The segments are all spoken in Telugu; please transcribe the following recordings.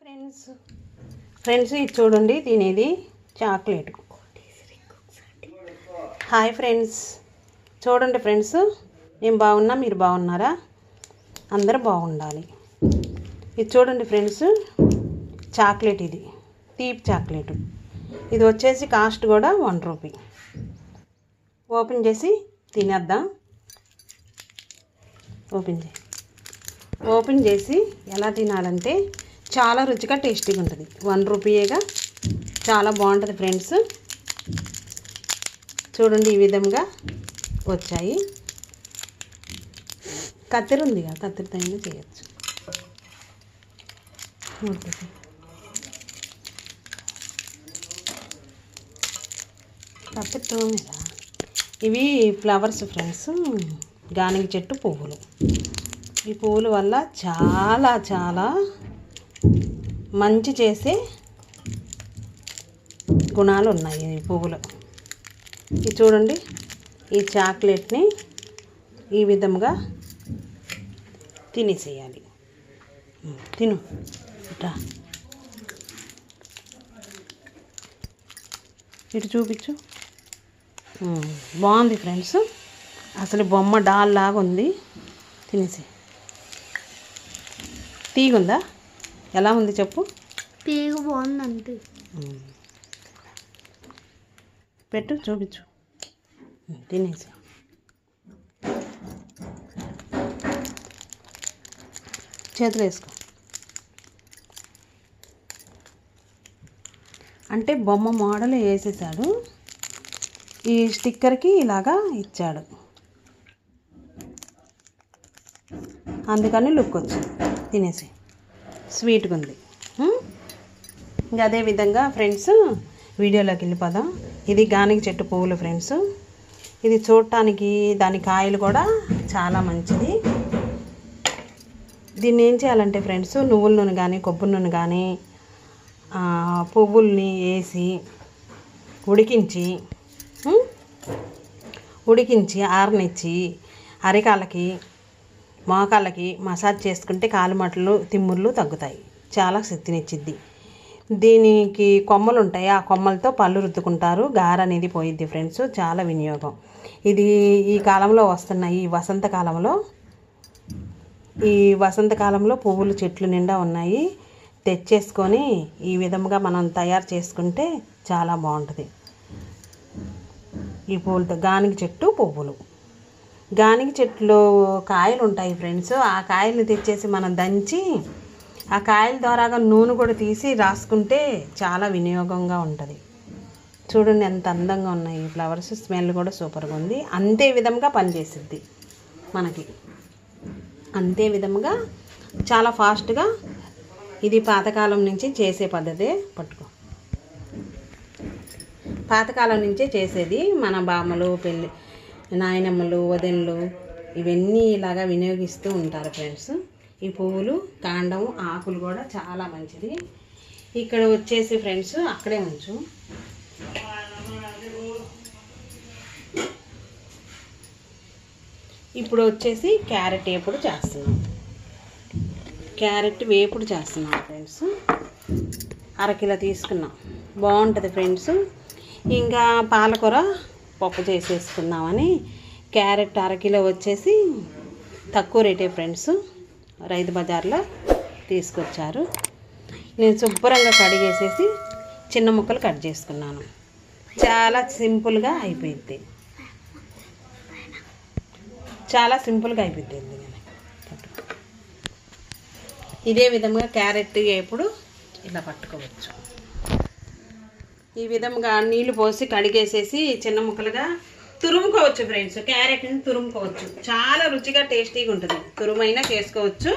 ఫ్రెండ్స్ ఇది చూడండి, తినేది చాక్లెట్. హాయ్ ఫ్రెండ్స్, చూడండి ఫ్రెండ్స్, నేను బాగున్నా, మీరు బాగున్నారా? అందరూ బాగుండాలి. ఇది చూడండి ఫ్రెండ్స్, చాక్లెట్, ఇది తీపి చాక్లెట్. ఇది వచ్చేసి కాస్ట్ కూడా 1 రూపీ. ఓపెన్ చేసి తినేద్దాం. ఓపెన్ చేసి ఎలా తినాలంటే చాలా రుచిగా టేస్టీగా ఉంటుంది. 1 రూపీయేగా, చాలా బాగుంటుంది ఫ్రెండ్స్. చూడండి, ఈ విధంగా వచ్చాయి. కత్తెర ఉంది కదా, కత్తెరతో అయినా చేయొచ్చు. కత్తెరతో మీద ఇవి ఫ్లవర్స్ ఫ్రెండ్స్, గానుగ చెట్టు పువ్వులు. ఈ పువ్వుల వల్ల చాలా చాలా మంచి చేసే గుణాలు ఉన్నాయి ఈ పువ్వులు. ఇది చూడండి, ఈ చాక్లెట్ని ఈ విధంగా తినేసేయాలి. తిను ఇట్లా, ఇటు చూపించు. బాగుంది ఫ్రెండ్స్, అసలు బొమ్మ డాల్ లాగా ఉంది. తినేసి. తీగుందా? ఎలా ఉంది చెప్పు. తీగ బాగుంది అంతే. పెట్టు, చూపించు. తినేసి. చేతులు వేసుకో. అంటే బొమ్మ మోడల్ వేసేసాడు. ఈ స్టిక్కర్కి ఇలాగా ఇచ్చాడు, అందుకని లుక్ వచ్చింది. తినేసి. స్వీట్గా ఉంది. ఇంకా అదేవిధంగా ఫ్రెండ్స్, వీడియోలోకి వెళ్ళిపోదాం. ఇది గానుగ చెట్టు పువ్వులు ఫ్రెండ్స్. ఇది చూడటానికి, దాని కాయలు కూడా చాలా మంచిది. దీన్ని ఏం చేయాలంటే ఫ్రెండ్స్, నువ్వుల నూనె కానీ కొబ్బరి నూనె కానీ పువ్వుల్ని వేసి ఉడికించి ఆరనిచ్చి అరికాళ్ళకి మోకాళ్ళకి మసాజ్ చేసుకుంటే కాలుమటలు తిమ్ముర్లు తగ్గుతాయి. చాలా శక్తినిచ్చిద్ది. దీనికి కొమ్మలు ఉంటాయి, ఆ కొమ్మలతో పళ్ళు రుద్దుకుంటారు. గార అనేది పోయిద్ది ఫ్రెండ్స్. చాలా వినియోగం ఇది. ఈ కాలంలో వస్తున్న ఈ వసంతకాలంలో పువ్వులు చెట్లు నిండా ఉన్నాయి. తెచ్చేసుకొని ఈ విధంగా మనం తయారు చేసుకుంటే చాలా బాగుంటుంది. ఈ పువ్వులతో గానుగ చెట్టు పువ్వులు. గానుగ చెట్లు కాయలు ఉంటాయి ఫ్రెండ్స్. ఆ కాయలు తెచ్చేసి మనం దంచి ఆ కాయల ద్వారాగా నూనె కూడా తీసి రాసుకుంటే చాలా వినియోగంగా ఉంటుంది. చూడండి ఎంత అందంగా ఉన్నాయి ఈ ఫ్లవర్స్. స్మెల్ కూడా సూపర్గా ఉంది. అంతే విధంగా పనిచేసిద్ది మనకి. అంతే విధంగా చాలా ఫాస్ట్గా. ఇది పాతకాలం నుంచి చేసే పద్ధతే. పట్టుకో. పాతకాలం నుంచే చేసేది. మన బామ్మలు, పెళ్ళి నాయనమ్మలు, వదినలు ఇవన్నీ ఇలాగా వినియోగిస్తూ ఉంటారు ఫ్రెండ్స్. ఈ పువ్వులు, కాండం, ఆకులు కూడా చాలా మంచిది. ఇక్కడ వచ్చేసి ఫ్రెండ్స్, అక్కడే ఉంచు. ఇప్పుడు వచ్చేసి క్యారెట్ వేపుడు చేస్తున్నాం. క్యారెట్ వేపుడు చేస్తున్నాం ఫ్రెండ్స్. 1 కిలో తీసుకున్నాం. బాగుంటుంది ఫ్రెండ్స్. ఇంకా పాలకూర పప్పు చేసేసుకుందామని క్యారెట్ 1 కిలో వచ్చేసి తక్కువ రేటే ఫ్రెండ్స్. రైతు బజార్లో తీసుకొచ్చారు. నేను శుభ్రంగా కడిగేసేసి చిన్న ముక్కలు కట్ చేసుకున్నాను. చాలా సింపుల్గా అయిపోయింది. ఇదే విధంగా క్యారెట్ ఎప్పుడు ఇలా పట్టుకోవచ్చు. ఈ విధంగా నీళ్లు పోసి కడిగేసేసి చిన్న ముక్కలుగా తురుముకోవచ్చు ఫ్రెండ్స్. క్యారెట్ని తురుముకోవచ్చు. చాలా రుచిగా టేస్టీగా ఉంటుంది. తురుమైనా చేసుకోవచ్చు,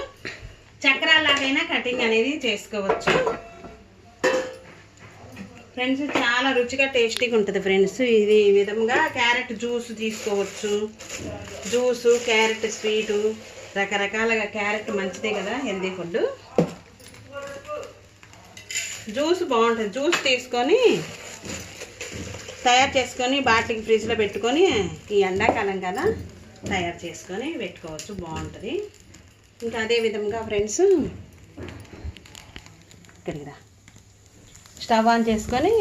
చక్రాల్లాగైనా కటింగ్ అనేది చేసుకోవచ్చు ఫ్రెండ్స్. చాలా రుచిగా టేస్టీగా ఉంటుంది ఫ్రెండ్స్. ఇది ఈ విధంగా క్యారెట్ జ్యూస్ తీసుకోవచ్చు. జ్యూసు, క్యారెట్ స్వీటు, రకరకాలుగా. క్యారెట్ మంచిదే కదా, హెల్దీ ఫుడ్. జ్యూస్ బాగుంటుంది. జ్యూస్ తీసుకొని తయారు చేసుకొని బాటిల్కి ఫ్రిడ్జ్లో పెట్టుకొని, ఈ ఎండాకాలం కదా, తయారు చేసుకొని పెట్టుకోవచ్చు. బాగుంటుంది. ఇంకా అదే విధంగా ఫ్రెండ్స్, ఇక్కడికి రా. స్టవ్ ఆన్ చేసుకొని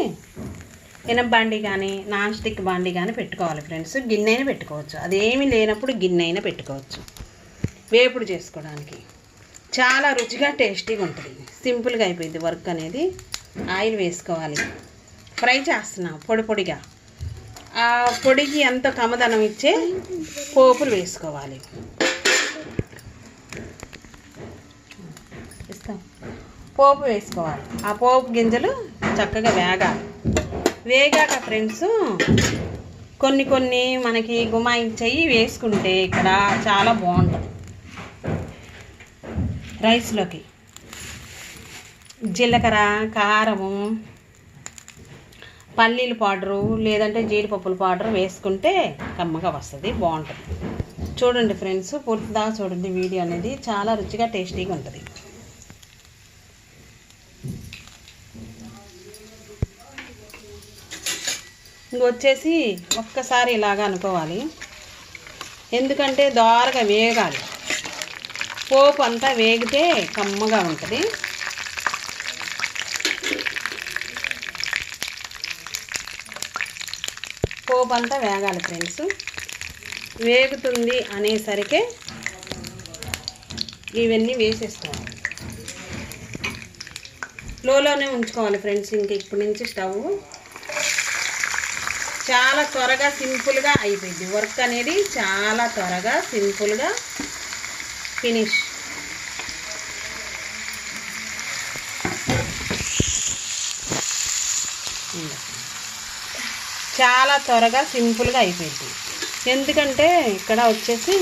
ఇనప బాండి కానీ నాన్ స్టిక్ బాండి కానీ పెట్టుకోవాలి ఫ్రెండ్స్. గిన్నె అయినా పెట్టుకోవచ్చు, అదేమీ లేనప్పుడు గిన్నె అయినా పెట్టుకోవచ్చు వేపుడు చేసుకోవడానికి. చాలా రుచిగా టేస్టీగా ఉంటుంది. సింపుల్గా అయిపోయింది వర్క్ అనేది. ఆయిల్ వేసుకోవాలి. ఫ్రై చేస్తున్నాం పొడి పొడిగా. ఆ పొడికి ఎంతో కమ్మదనం ఇచ్చే పోపులు వేసుకోవాలి. ఇస్తాం పోపు వేసుకోవాలి. ఆ పోపు గింజలు చక్కగా వేగాలి. వేగాక ఫ్రెండ్స్ కొన్ని కొన్ని మనకి గుమాయించేయి వేసుకుంటే ఇక్కడ చాలా బాగుంటుంది. రైస్లోకి జీలకర్ర, కారము, పల్లీల పౌడరు లేదంటే జీడిపప్పుల పౌడరు వేసుకుంటే కమ్మగా వస్తుంది, బాగుంటుంది. చూడండి ఫ్రెండ్స్, పూర్తిగా చూడండి వీడియో అనేది. చాలా రుచిగా టేస్టీగా ఉంటుంది. ఇంకొచ్చేసి ఒక్కసారి ఇలాగా అనుకోవాలి, ఎందుకంటే దోరగా వేగాలి. పోపు అంతా వేగితే కమ్మగా ఉంటుంది. పోపు అంతా వేగాలి ఫ్రెండ్స్. వేగుతుంది అనేసరికి ఇవన్నీ వేసేసుకోవాలి. లోలోనే ఉంచుకోవాలి ఫ్రెండ్స్. ఇంక ఇప్పటి నుంచి స్టవ్ చాలా త్వరగా సింపుల్గా అయిపోయింది వర్క్ అనేది. చాలా త్వరగా సింపుల్గా ఫినిష్. చాలా త్వరగా సింపుల్గా అయిపోయింది. ఎందుకంటే ఇక్కడ వచ్చేసి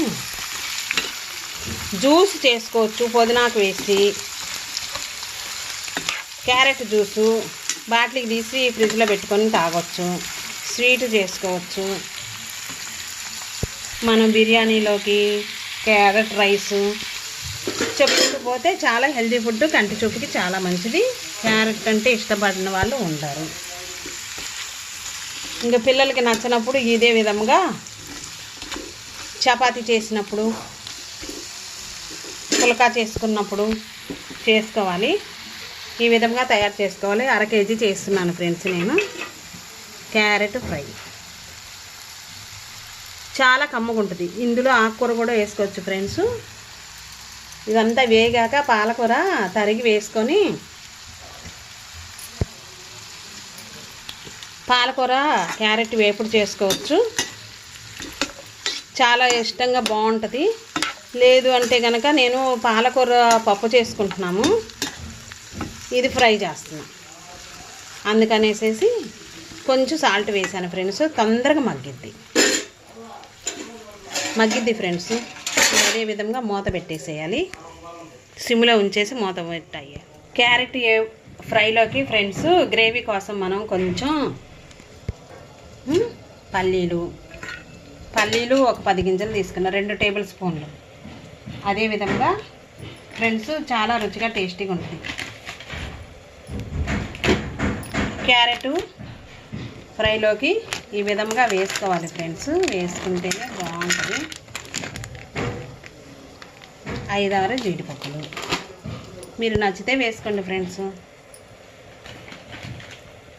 జ్యూస్ చేసుకోవచ్చు. పుదీనాకు వేసి క్యారెట్ జ్యూసు బాటిల్కి తీసి ఫ్రిడ్జ్లో పెట్టుకొని తాగొచ్చు. స్వీట్ చేసుకోవచ్చు. మనం బిర్యానీలోకి క్యారెట్ రైసు చెప్పుకుంటూ పోతే చాలా హెల్తీ ఫుడ్. కంటి చూపుకి చాలా మంచిది. క్యారెట్ అంటే ఇష్టపడిన వాళ్ళు ఉంటారు. ఇంకా పిల్లలకి నచ్చినప్పుడు ఇదే విధంగా చపాతీ చేసినప్పుడు, పుల్కా చేసుకున్నప్పుడు చేసుకోవాలి. ఈ విధంగా తయారు చేసుకోవాలి. 1/2 కేజీ చేస్తున్నాను ఫ్రెండ్స్ నేను. క్యారెట్ ఫ్రై చాలా కమ్మగుంటుంది. ఇందులో ఆకుకూర కూడా వేసుకోవచ్చు ఫ్రెండ్స్. ఇదంతా వేగాక పాలకూర తరిగి వేసుకొని, పాలకూర క్యారెట్ వేపుడు చేసుకోవచ్చు. చాలా ఇష్టంగా బాగుంటుంది. లేదు అంటే కనుక నేను పాలకూర పప్పు చేసుకుంటున్నాము, ఇది ఫ్రై చేస్తున్నాను. అందుకనేసేసి కొంచెం సాల్ట్ వేసాను ఫ్రెండ్స్. తొందరగా మగ్గిద్ది ఫ్రెండ్స్. అదే విధంగా మూత పెట్టేసేయాలి. సిమ్లో ఉంచేసి మూత పెట్టాయి. క్యారెట్ ఫ్రైలోకి ఫ్రెండ్స్ గ్రేవీ కోసం మనం కొంచెం పల్లీలు ఒక 10 గింజలు తీసుకున్నా, 2 టేబుల్ స్పూన్లు. అదేవిధంగా ఫ్రెండ్స్ చాలా రుచిగా టేస్టీగా ఉంటుంది. క్యారెట్ ఫ్రైలోకి ఈ విధంగా వేసుకోవాలి ఫ్రెండ్స్. వేసుకుంటేనే బాగుంటుంది. 5-6 జీడిపప్పులు మీరు నచ్చితే వేసుకోండి ఫ్రెండ్స్.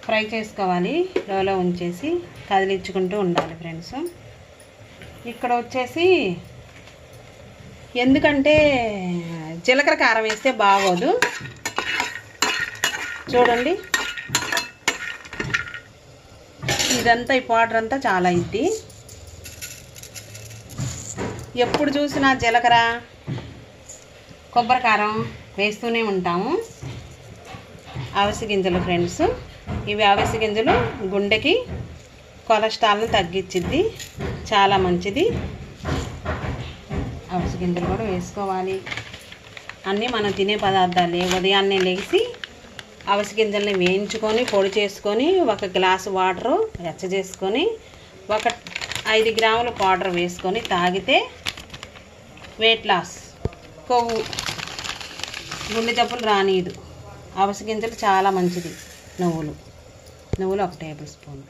ఫ్రై చేసుకోవాలి. లోలో ఉంచేసి కదిలించుకుంటూ ఉండాలి ఫ్రెండ్స్. ఇక్కడ వచ్చేసి ఎందుకంటే జీలకర్ర కారం వేస్తే బాగోదు. చూడండి, ఇదంతా ఈ పౌడర్ అంతా చాలా ఇది. ఎప్పుడు చూసినా జీలకర్ర, కొబ్బరి కారం వేస్తూనే ఉంటాము. అవిసె గింజలు ఫ్రెండ్స్, ఇవి అవిసె గింజలు గుండెకి కొలెస్ట్రాల్ని తగ్గించిద్ది, చాలా మంచిది. అవిసె గింజలు కూడా వేసుకోవాలి. అన్నీ మనం తినే పదార్థాలే. ఉదయాన్నే లేచి అవిసె గింజల్ని వేయించుకొని పొడి చేసుకొని 1 గ్లాసు వాటరు వెచ్చ చేసుకొని 5 గ్రాముల పౌడర్ వేసుకొని తాగితే వెయిట్ లాస్, కొవ్వు, గుండె జబ్బులు రానీయదు. అవిసె గింజలు చాలా మంచిది. నువ్వులు 1 టేబుల్ స్పూన్.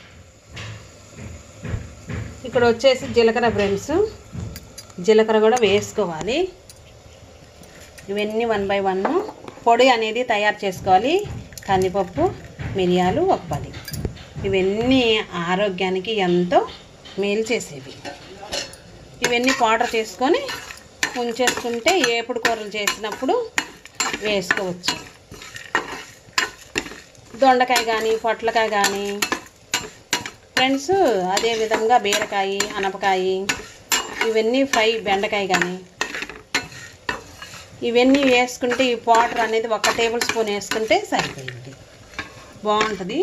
ఇక్కడ వచ్చేసి జీలకర్ర ఫ్రెండ్స్, జీలకర్ర కూడా వేసుకోవాలి. ఇవన్నీ 1 by 1 పొడి అనేది తయారు చేసుకోవాలి. కందిపప్పు, మిరియాలు ఒక 10. ఇవన్నీ ఆరోగ్యానికి ఎంతో మేలు చేసేవి. ఇవన్నీ పౌడర్ చేసుకొని ఉంచేసుకుంటే ఏపుడు కూరలు చేసినప్పుడు వేసుకోవచ్చు. దొండకాయ కానీ పొట్లకాయ కానీ ఫ్రెండ్స్, అదేవిధంగా బీరకాయ, అనపకాయ, ఇవన్నీ ఫ్రై, బెండకాయ కానీ ఇవన్నీ వేసుకుంటే ఈ పౌడర్ అనేది 1 టేబుల్ స్పూన్ వేసుకుంటే సరిపోయింది, బాగుంటుంది.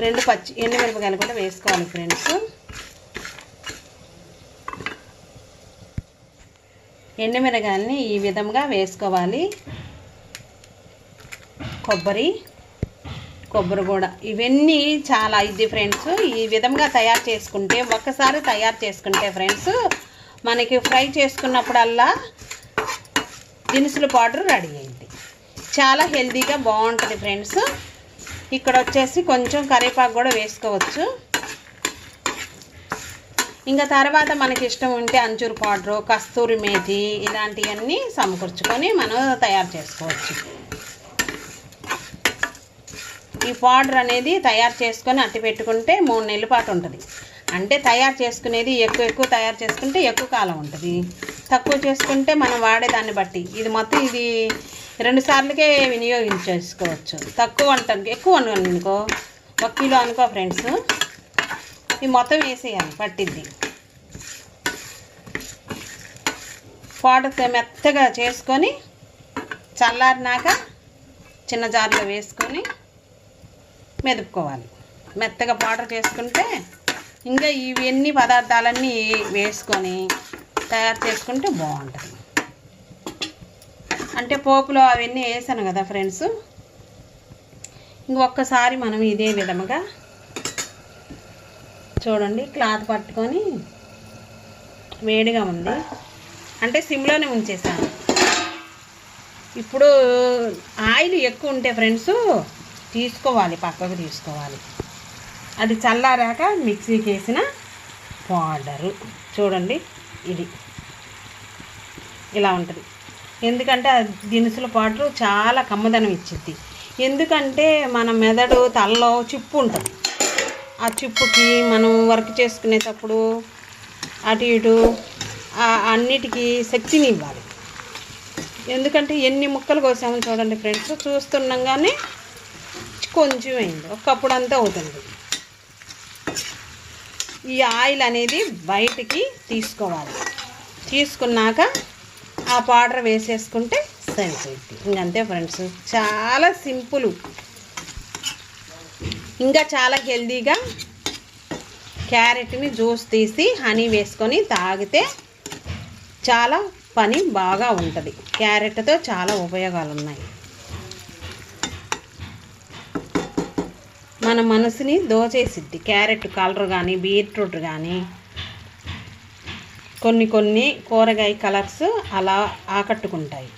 2 పచ్చి ఎండుమిరపకాయలు కూడా వేసుకోవాలి ఫ్రెండ్స్. ఎండుమిరపకాయలని ఈ విధంగా వేసుకోవాలి. కొబ్బరి కూడా ఇవన్నీ చాలా ఇది ఫ్రెండ్స్. ఈ విధంగా తయారు చేసుకుంటే, ఒక్కసారి తయారు చేసుకుంటే ఫ్రెండ్స్, మనకి ఫ్రై చేసుకున్నప్పుడల్లా దినుసుల పౌడర్ రెడీ అయింది. చాలా హెల్తీగా బాగుంటుంది ఫ్రెండ్స్. ఇక్కడ వచ్చేసి కొంచెం కరివేపాకు కూడా వేసుకోవచ్చు. ఇంకా తర్వాత మనకి ఇష్టం ఉంటే అంచూరు పౌడరు, కస్తూరి మేతి ఇలాంటివన్నీ సమకూర్చుకొని మనం తయారు చేసుకోవచ్చు. ఈ పౌడర్ అనేది తయారు చేసుకొని అట్టి పెట్టుకుంటే 3 నెలల పాటు ఉంటుంది. అంటే తయారు చేసుకునేది ఎక్కువ తయారు చేసుకుంటే ఎక్కువ కాలం ఉంటుంది, తక్కువ చేసుకుంటే మనం వాడేదాన్ని బట్టి. ఇది మొత్తం ఇది 2 సార్లకే వినియోగించేసుకోవచ్చు. తక్కువ అంటాను, ఎక్కువ అనుకో 1 కిలో అనుకో ఫ్రెండ్స్, ఇది మొత్తం వేసేయాలి, పట్టిద్ది. పౌడర్ మెత్తగా చేసుకొని చల్లారినాక చిన్న జార్లో వేసుకొని మెదుపుకోవాలి. మెత్తగా పౌడర్ చేసుకుంటే ఇంకా ఇవన్నీ పదార్థాలన్నీ వేసుకొని తయారు చేసుకుంటే బాగుంటుంది. అంటే పోపులో అవన్నీ వేసాను కదా ఫ్రెండ్స్. ఇంకొకసారి మనం ఇదే విధముగా చూడండి, క్లాత్ పట్టుకొని వేడిగా ఉంది అంటే సిమ్లోనే ఉంచేసాను. ఇప్పుడు ఆయిల్ ఎక్కువ ఉంటే ఫ్రెండ్స్ తీసుకోవాలి, పక్కకు తీసుకోవాలి. అది చల్లారాక మిక్సీకి వేసిన పౌడరు చూడండి, ఇది ఇలా ఉంటుంది. ఎందుకంటే దినుసుల పౌడరు చాలా కమ్మదనం ఇచ్చిద్ది. ఎందుకంటే మన మెదడు తలలో చిప్పు ఉంటుంది. ఆ చిప్పుకి మనం వర్క్ చేసుకునేటప్పుడు అటు ఇటు అన్నిటికీ శక్తిని ఇవ్వాలి. ఎందుకంటే ఎన్ని ముక్కలు కోసామో చూడండి ఫ్రెండ్స్, చూస్తుండగానే కొంచెం అయింది, ఒకప్పుడు అంతా అవుతుంది. ఈ ఆయిల్ అనేది బయటికి తీసుకోవాలి. తీసుకున్నాక ఆ పౌడర్ వేసేసుకుంటే సరిపోయింది. ఇంకంతే ఫ్రెండ్స్, చాలా సింపుల్, ఇంకా చాలా హెల్తీగా. క్యారెట్ని జ్యూస్ తీసి హనీ వేసుకొని తాగితే చాలా పని బాగా ఉంటుంది. క్యారెట్తో చాలా ఉపయోగాలు ఉన్నాయి. మన మనసుని దోచేసిద్ది క్యారెట్ కలర్ కానీ, బీట్రూట్ కానీ, కొన్ని కూరగాయ కలర్స్ అలా ఆకట్టుకుంటాయి.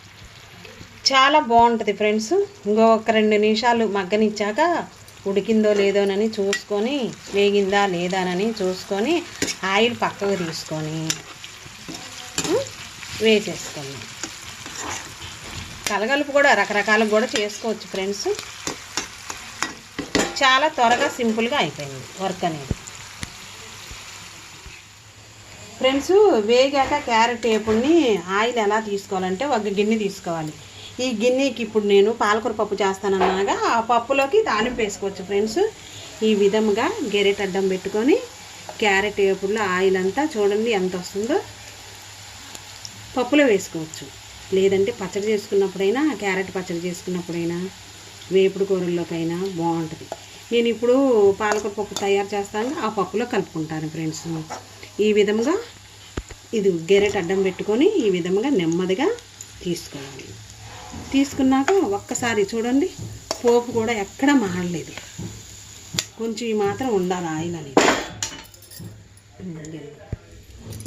చాలా బాగుంటుంది ఫ్రెండ్స్. ఇంకో 1-2 నిమిషాలు మగ్గనిచ్చాక ఉడికిందో లేదోనని చూసుకొని, వేగిందా లేదానని చూసుకొని ఆయిల్ పక్కకు తీసుకొని వేసేసుకోండి. కలగలుపు కూడా రకరకాలు కూడా చేసుకోవచ్చు ఫ్రెండ్స్. చాలా త్వరగా సింపుల్గా అయిపోయింది వర్క్ అనేది. ఫ్రెండ్స్, వేగాక క్యారెట్ వేపుడిని ఆయిల్ ఎలా తీసుకోవాలంటే 1 గిన్నె తీసుకోవాలి. ఈ గిన్నెకి ఇప్పుడు నేను పాలకూర పప్పు చేస్తానన్నాగా ఆ పప్పులోకి తాలింపు వేసుకోవచ్చు ఫ్రెండ్స్. ఈ విధముగా గెరెట్ అడ్డం పెట్టుకొని క్యారెట్ వేపుడులో ఆయిల్ అంతా చూడండి ఎంత వస్తుందో పప్పులో వేసుకోవచ్చు. లేదంటే పచ్చడి చేసుకున్నప్పుడైనా, క్యారెట్ పచ్చడి చేసుకున్నప్పుడైనా, వేపుడు కూరల్లోకైనా బాగుంటుంది. నేను ఇప్పుడు పాలకూర పప్పు తయారు చేస్తాను, ఆ పప్పులో కలుపుకుంటాను ఫ్రెండ్స్. ఈ విధంగా ఇది గెరెట్ అడ్డం పెట్టుకొని ఈ విధంగా నెమ్మదిగా తీసుకోవాలి. తీసుకున్నాక ఒక్కసారి చూడండి, పోపు కూడా ఎక్కడ మాడలేదు, కొంచెం ఈ మాత్రం ఉండాలి ఆయిల్ అనేది.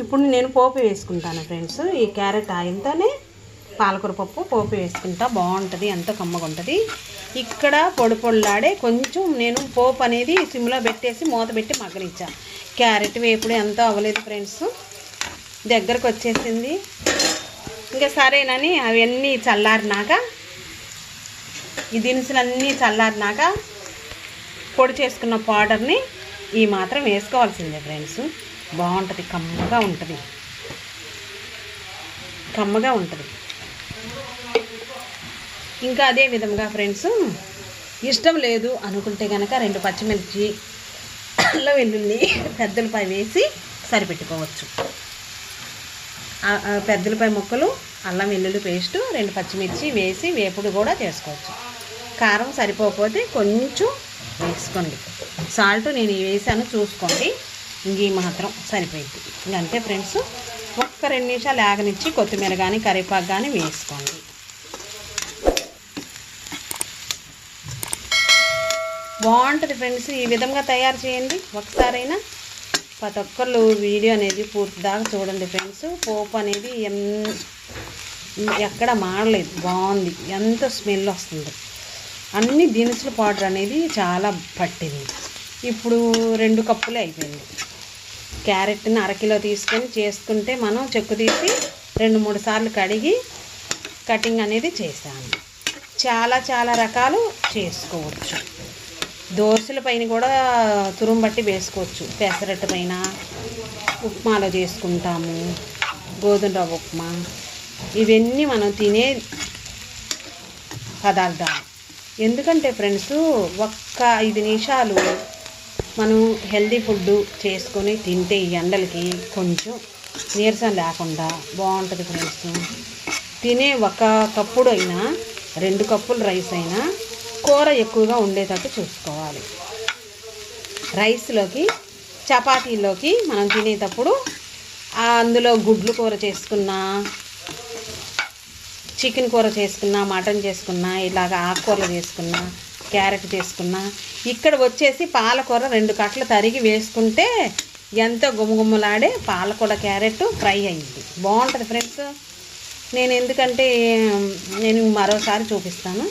ఇప్పుడు నేను పోపు వేసుకుంటాను ఫ్రెండ్స్. ఈ క్యారెట్ ఆయిల్తోనే పాలకూర పప్పు పోపు వేసుకుంటా, బాగుంటుంది, ఎంతో కమ్మగా ఉంటుంది. ఇక్కడ పొడిలాడే కొంచెం నేను పోపు అనేది సిమ్లో పెట్టేసి మూత పెట్టి మగ్గనిచ్చా. క్యారెట్ వేపుడు ఎంతో అవ్వలేదు ఫ్రెండ్స్, దగ్గరకు వచ్చేసింది. ఇంకా సరేనని అవన్నీ చల్లారినాక ఈ దినుసులన్నీ చల్లారినాక పొడి చేసుకున్న పౌడర్ని ఈ మాత్రం వేసుకోవాల్సిందే ఫ్రెండ్స్. బాగుంటుంది, కమ్మగా ఉంటుంది, కమ్మగా ఉంటుంది. ఇంకా అదే విధంగా ఫ్రెండ్స్ ఇష్టం లేదు అనుకుంటే కనుక 2 పచ్చిమిర్చి, అల్లం వెల్లుల్లి పెద్దలపై వేసి సరిపెట్టుకోవచ్చు. పెద్దలపై ముక్కలు, అల్లం వెల్లుల్లి పేస్టు, 2 పచ్చిమిర్చి వేసి వేపుడు కూడా చేసుకోవచ్చు. కారం సరిపోకపోతే కొంచెం వేసుకోండి. సాల్ట్ నేను వేసాను చూసుకోండి. ఇంక మాత్రం సరిపోయింది. ఇంకంతే ఫ్రెండ్స్. ఒక్క 2 నిమిషాలు ఆగనిచ్చి కొత్తిమీర కానీ కరివేపాకు కానీ వేసుకోండి. బాగుంటుంది ఫ్రెండ్స్. ఈ విధంగా తయారు చేయండి ఒకసారైనా. ప్రతి ఒక్కళ్ళు వీడియో అనేది పూర్తి దాకా చూడండి ఫ్రెండ్స్. పోపు అనేది ఎక్కడ మాడలేదు, బాగుంది, ఎంత స్మెల్ వస్తుంది. అన్ని దినుసుల పౌడర్ అనేది చాలా పట్టింది. ఇప్పుడు 2 కప్పులే అయిపోయింది. క్యారెట్ని 1/2 కిలో తీసుకొని చేసుకుంటే మనం చెక్కు తీసి 2-3 సార్లు కడిగి కటింగ్ అనేది చేశాను. చాలా రకాలు చేసుకోవచ్చు. దోశల పైన కూడా తురుము బట్టి వేసుకోవచ్చు. పెసరట్టు పైన, ఉప్మాలో చేసుకుంటాము, గోధుమ రవ్వ ఉప్మా, ఇవన్నీ మనం తినే పదార్థాలు. ఎందుకంటే ఫ్రెండ్స్ ఒక్క 5 నిమిషాలు మనం హెల్తీ ఫుడ్ చేసుకొని తింటే ఈ ఎండలకి కొంచెం నీరసం లేకుండా బాగుంటుంది ఫ్రెండ్స్. తినే 1 కప్పుడు అయినా 2 కప్పులు రైస్ అయినా కూర ఎక్కువగా ఉండేటట్టు చూసుకోవాలి. రైస్లోకి, చపాతీలోకి మనం తినేటప్పుడు అందులో గుడ్లు కూర చేసుకున్నా, చికెన్ కూర చేసుకున్నా, మటన్ చేసుకున్నా, ఇలాగ ఆకుకూరలు చేసుకున్నా, క్యారెట్ చేసుకున్నా, ఇక్కడ వచ్చేసి పాలకూర 2 కట్టలు తరిగి వేసుకుంటే ఎంతో గుమగుమలాడే పాలకూర క్యారెట్ ఫ్రై అయింది. బాగుంటుంది ఫ్రెండ్స్. నేను మరోసారి చూపిస్తాను.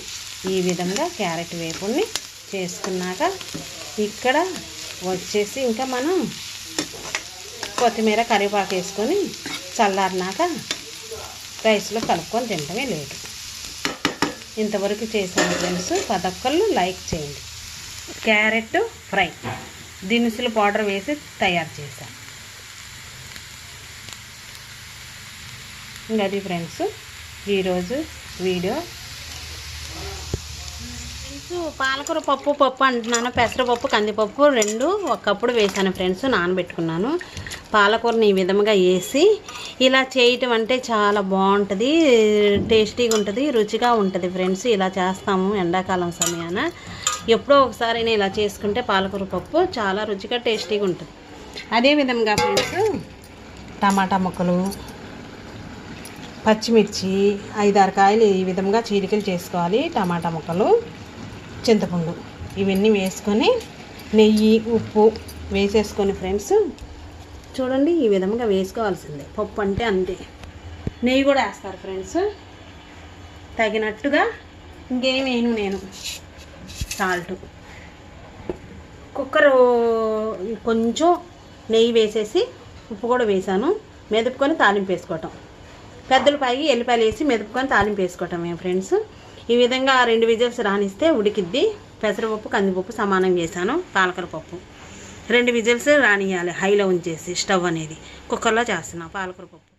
ఈ విధంగా క్యారెట్ వేపుడిని చేసుకున్నాక ఇక్కడ వచ్చేసి ఇంకా మనం కొత్తిమీర కరివేపాకు వేసుకొని చల్లారినాక రైస్లో కలుపుకొని తింటమే లేదు. ఇంతవరకు చేసాను ఫ్రెండ్స్. ప్రతి ఒక్కళ్ళు లైక్ చేయండి. క్యారెట్ ఫ్రై దినుసుల పౌడర్ వేసి తయారు చేశాను. ఇంకా అది ఫ్రెండ్స్ ఈరోజు వీడియో. పాలకూర పప్పు అంటున్నాను. పెసరపప్పు, కందిపప్పు 2 ఒక కప్పుడు వేసాను ఫ్రెండ్స్. నానబెట్టుకున్నాను. పాలకూరని ఈ విధంగా వేసి ఇలా చేయటం అంటే చాలా బాగుంటుంది, టేస్టీగా ఉంటుంది, రుచిగా ఉంటుంది ఫ్రెండ్స్. ఇలా చేస్తాము ఎండాకాలం సమయాన. ఎప్పుడో ఒకసారి ఇలా చేసుకుంటే పాలకూర పప్పు చాలా రుచిగా టేస్టీగా ఉంటుంది. అదేవిధంగా ఫ్రెండ్స్ టమాటా ముక్కలు, పచ్చిమిర్చి 5-6 కాయలు ఈ విధంగా చీలికలు చేసుకోవాలి. టమాటా ముక్కలు, చింతపండు ఇవన్నీ వేసుకొని నెయ్యి, ఉప్పు వేసేసుకొని ఫ్రెండ్స్ చూడండి ఈ విధంగా వేసుకోవాల్సిందే. పప్పు అంటే అంతే. నెయ్యి కూడా వేస్తారు ఫ్రెండ్స్ తగినట్టుగా. ఇంకేమేను నేను సాల్ట్, కుక్కరు కొంచెం నెయ్యి వేసేసి ఉప్పు కూడా వేసాను. మెదుపుకొని తాలింపు వేసుకోవటం. పెద్దలపాయి ఎల్లిపాయలు వేసి మెదుపుకొని తాలింపు వేసుకోవటం ఫ్రెండ్స్. ఈ విధంగా 2 విజిల్స్ రానిస్తే ఉడికిద్ది. పెసరపప్పు, కందిపప్పు సమానం చేశాను. పాలకూర పప్పు 2 విజిల్స్ రానియాలి హైలో ఉంచేసి. స్టవ్ అనేది కుక్కర్లో చేస్తున్నాను పాలకూర పప్పు.